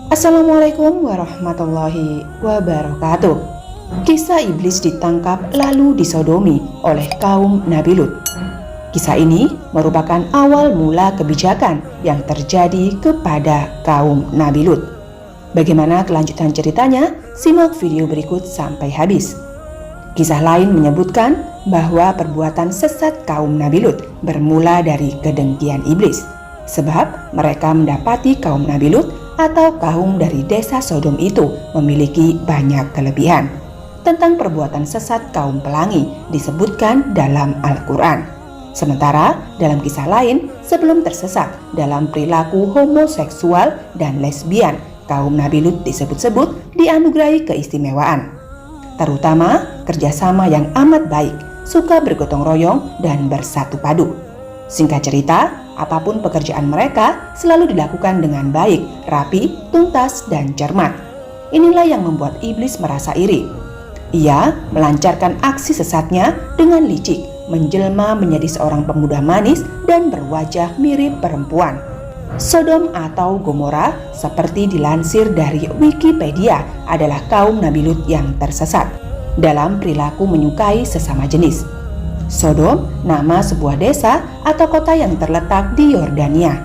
Assalamualaikum warahmatullahi wabarakatuh. Kisah iblis ditangkap lalu disodomi oleh kaum Nabi Lut. Kisah ini merupakan awal mula kebijakan yang terjadi kepada kaum Nabi Lut. Bagaimana kelanjutan ceritanya? Simak video berikut sampai habis. Kisah lain menyebutkan bahwa perbuatan sesat kaum Nabi Lut bermula dari kedengkian iblis, sebab mereka mendapati kaum Nabi Lut atau kaum dari desa Sodom itu memiliki banyak kelebihan. Tentang perbuatan sesat kaum pelangi disebutkan dalam Al-Quran. Sementara dalam kisah lain, sebelum tersesat dalam perilaku homoseksual dan lesbian, kaum Nabi Lut disebut-sebut dianugerahi keistimewaan, terutama kerjasama yang amat baik, suka bergotong royong dan bersatu padu. Singkat cerita, apapun pekerjaan mereka selalu dilakukan dengan baik, rapi, tuntas, dan cermat. Inilah yang membuat iblis merasa iri. Ia melancarkan aksi sesatnya dengan licik, menjelma menjadi seorang pemuda manis dan berwajah mirip perempuan. Sodom atau Gomora, seperti dilansir dari Wikipedia, adalah kaum Nabi Lut yang tersesat dalam perilaku menyukai sesama jenis. Sodom, nama sebuah desa atau kota yang terletak di Yordania.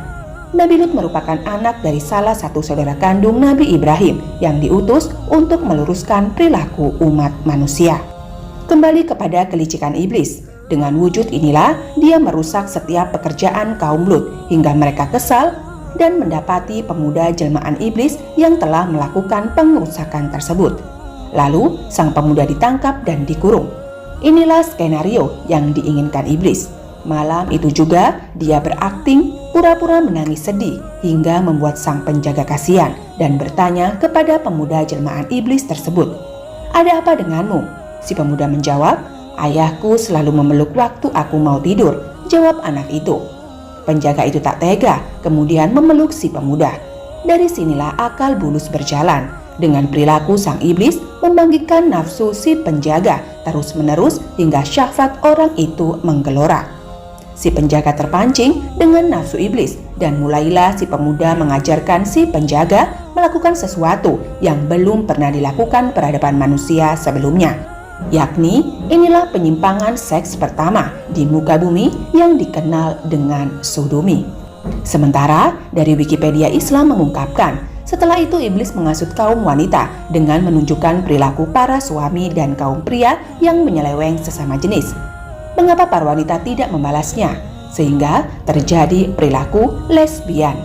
Nabi Lut merupakan anak dari salah satu saudara kandung Nabi Ibrahim yang diutus untuk meluruskan perilaku umat manusia. Kembali kepada kelicikan iblis, dengan wujud inilah dia merusak setiap pekerjaan kaum Lut hingga mereka kesal dan mendapati pemuda jelmaan iblis yang telah melakukan pengerusakan tersebut. Lalu sang pemuda ditangkap dan dikurung. Inilah skenario yang diinginkan iblis. Malam itu juga dia berakting pura-pura menangis sedih hingga membuat sang penjaga kasihan dan bertanya kepada pemuda jelmaan iblis tersebut, "Ada apa denganmu?" Si pemuda menjawab, "Ayahku selalu memeluk waktu aku mau tidur," jawab anak itu. Penjaga itu tak tega, kemudian memeluk si pemuda. Dari sinilah akal bulus berjalan. Dengan perilaku sang iblis membangkitkan nafsu si penjaga terus-menerus hingga syahwat orang itu menggelora. Si penjaga terpancing dengan nafsu iblis dan mulailah si pemuda mengajarkan si penjaga melakukan sesuatu yang belum pernah dilakukan peradaban manusia sebelumnya, yakni inilah penyimpangan seks pertama di muka bumi yang dikenal dengan sodomi. Sementara dari Wikipedia Islam mengungkapkan, setelah itu iblis menghasut kaum wanita dengan menunjukkan perilaku para suami dan kaum pria yang menyeleweng sesama jenis. Mengapa para wanita tidak membalasnya? Sehingga terjadi perilaku lesbian.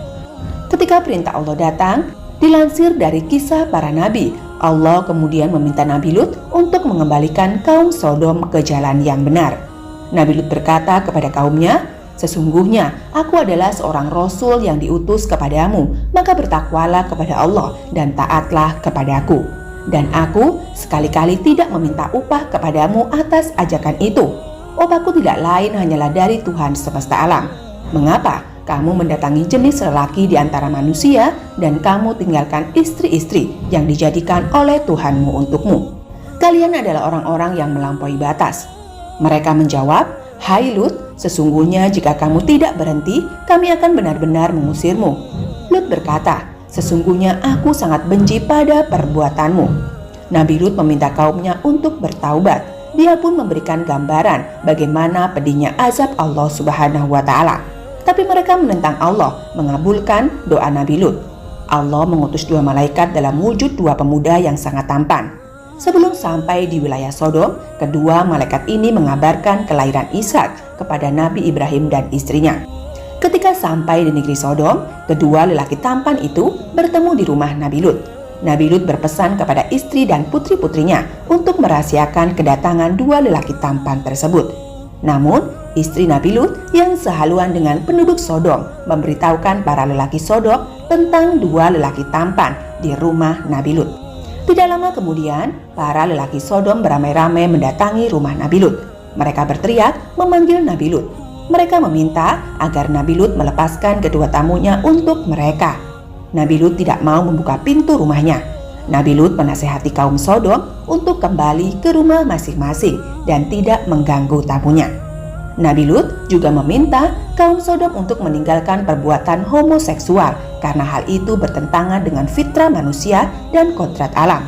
Ketika perintah Allah datang, dilansir dari kisah para nabi, Allah kemudian meminta Nabi Lut untuk mengembalikan kaum Sodom ke jalan yang benar. Nabi Lut berkata kepada kaumnya, "Sesungguhnya aku adalah seorang rasul yang diutus kepadamu, maka bertakwalah kepada Allah dan taatlah kepadaku. Dan aku sekali-kali tidak meminta upah kepadamu atas ajakan itu. Upahku tidak lain hanyalah dari Tuhan semesta alam. Mengapa kamu mendatangi jenis lelaki di antara manusia dan kamu tinggalkan istri-istri yang dijadikan oleh Tuhanmu untukmu? Kalian adalah orang-orang yang melampaui batas." Mereka menjawab, "Hai Lut, sesungguhnya jika kamu tidak berhenti, kami akan benar-benar mengusirmu." Lut berkata, "Sesungguhnya aku sangat benci pada perbuatanmu." Nabi Lut meminta kaumnya untuk bertaubat. Dia pun memberikan gambaran bagaimana pedihnya azab Allah Subhanahu wa Ta'ala. Tapi mereka menentang Allah, mengabulkan doa Nabi Lut. Allah mengutus 2 malaikat dalam wujud 2 pemuda yang sangat tampan. Sebelum sampai di wilayah Sodom, kedua malaikat ini mengabarkan kelahiran Ishak kepada Nabi Ibrahim dan istrinya. Ketika sampai di negeri Sodom, kedua lelaki tampan itu bertemu di rumah Nabi Lut. Nabi Lut berpesan kepada istri dan putri-putrinya untuk merahasiakan kedatangan 2 lelaki tampan tersebut. Namun, istri Nabi Lut yang sehaluan dengan penduduk Sodom memberitahukan para lelaki Sodom tentang 2 lelaki tampan di rumah Nabi Lut. Tidak lama kemudian, para lelaki Sodom beramai-ramai mendatangi rumah Nabi Lut. Mereka berteriak memanggil Nabi Lut. Mereka meminta agar Nabi Lut melepaskan kedua tamunya untuk mereka. Nabi Lut tidak mau membuka pintu rumahnya. Nabi Lut menasihati kaum Sodom untuk kembali ke rumah masing-masing dan tidak mengganggu tamunya. Nabi Lut juga meminta kaum Sodom untuk meninggalkan perbuatan homoseksual karena hal itu bertentangan dengan fitrah manusia dan kodrat alam.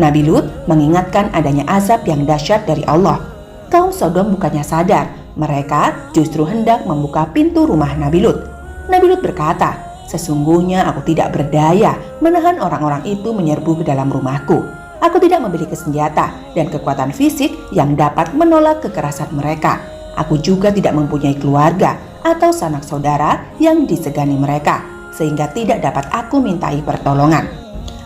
Nabi Lut mengingatkan adanya azab yang dahsyat dari Allah. Kaum Sodom bukannya sadar, mereka justru hendak membuka pintu rumah Nabi Lut. Nabi Lut berkata, "Sesungguhnya aku tidak berdaya menahan orang-orang itu menyerbu ke dalam rumahku. Aku tidak memiliki senjata dan kekuatan fisik yang dapat menolak kekerasan mereka. Aku juga tidak mempunyai keluarga atau sanak saudara yang disegani mereka, sehingga tidak dapat aku mintai pertolongan.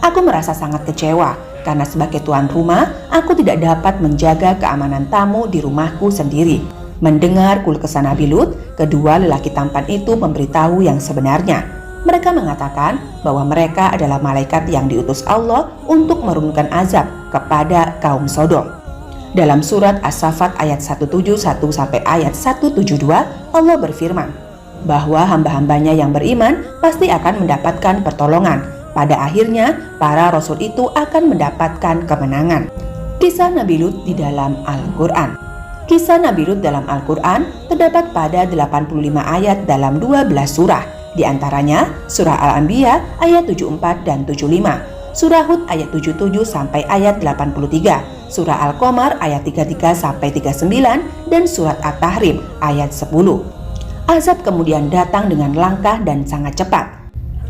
Aku merasa sangat kecewa karena sebagai tuan rumah, aku tidak dapat menjaga keamanan tamu di rumahku sendiri." Mendengar keluh kesah Nabi Lut, kedua lelaki tampan itu memberitahu yang sebenarnya. Mereka mengatakan bahwa mereka adalah malaikat yang diutus Allah untuk menurunkan azab kepada kaum Sodom. Dalam surat As-Saffat ayat 171 sampai ayat 172, Allah berfirman bahwa hamba-hambanya yang beriman pasti akan mendapatkan pertolongan. Pada akhirnya, para rasul itu akan mendapatkan kemenangan. Kisah Nabi Lut di dalam Al-Quran. Kisah Nabi Lut dalam Al-Quran terdapat pada 85 ayat dalam 12 surah. Di antaranya surah Al-Anbiya ayat 74 dan 75, surah Hud ayat 77 sampai ayat 83, surah Al-Qamar ayat 33 sampai 39, dan surat At-Tahrim ayat 10. Azab kemudian datang dengan langkah dan sangat cepat.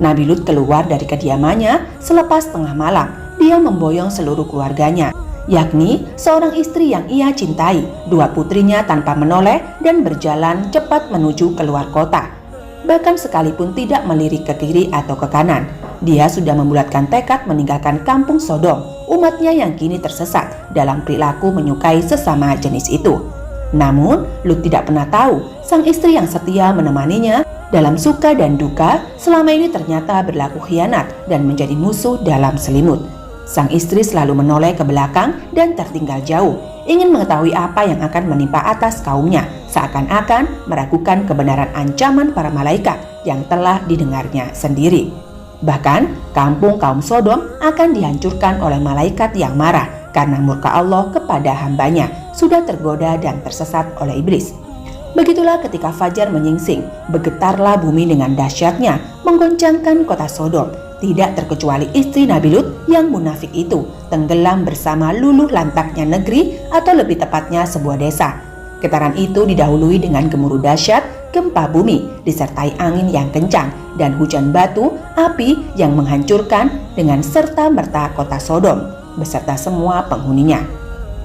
Nabi Lut keluar dari kediamannya selepas tengah malam. Dia memboyong seluruh keluarganya, yakni seorang istri yang ia cintai, dua putrinya tanpa menoleh, dan berjalan cepat menuju keluar kota. Bahkan sekalipun tidak melirik ke kiri atau ke kanan, dia sudah membulatkan tekad meninggalkan kampung Sodom, umatnya yang kini tersesat dalam perilaku menyukai sesama jenis itu. Namun, Lut tidak pernah tahu sang istri yang setia menemaninya dalam suka dan duka selama ini ternyata berlaku khianat dan menjadi musuh dalam selimut. Sang istri selalu menoleh ke belakang dan tertinggal jauh, ingin mengetahui apa yang akan menimpa atas kaumnya, seakan-akan meragukan kebenaran ancaman para malaikat yang telah didengarnya sendiri. Bahkan kampung kaum Sodom akan dihancurkan oleh malaikat yang marah karena murka Allah kepada hambanya, sudah tergoda dan tersesat oleh iblis. Begitulah ketika fajar menyingsing, bergetarlah bumi dengan dahsyatnya, menggoncangkan kota Sodom. Tidak terkecuali istri Nabi Lut yang munafik itu tenggelam bersama luluh lantaknya negeri, atau lebih tepatnya sebuah desa. Getaran itu didahului dengan gemuruh dahsyat, gempa bumi disertai angin yang kencang dan hujan batu api yang menghancurkan dengan serta-merta kota Sodom beserta semua penghuninya.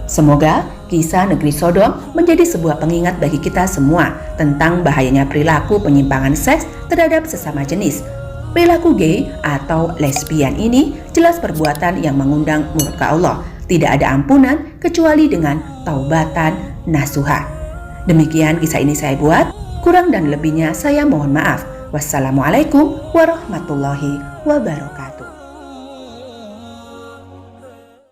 Semoga kisah negeri Sodom menjadi sebuah pengingat bagi kita semua tentang bahayanya perilaku penyimpangan seks terhadap sesama jenis. Perilaku gay atau lesbian ini jelas perbuatan yang mengundang murka Allah. Tidak ada ampunan kecuali dengan taubatan nasuha. Demikian kisah ini saya buat. Kurang dan lebihnya saya mohon maaf. Wassalamualaikum warahmatullahi wabarakatuh.